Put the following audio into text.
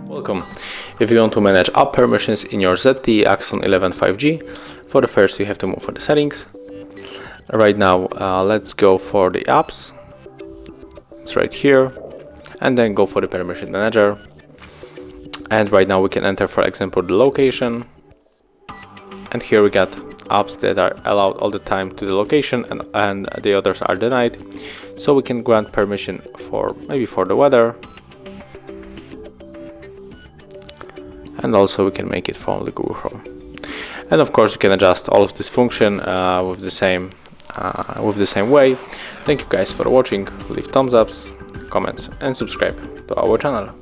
Welcome. If you want to manage app permissions in your ZTE Axon 11 5G, for the first you have to move for the settings. Right now let's go for the apps. It's right here, and then go for the permission manager. And right now we can enter, for example, the location, and here we got apps that are allowed all the time to the location, and the others are denied. So we can grant permission for maybe for the weather, and also we can make it from the Google Chrome. And of course you can adjust all of this function with the same way. Thank you guys for watching. Leave thumbs ups, comments, and subscribe to our channel.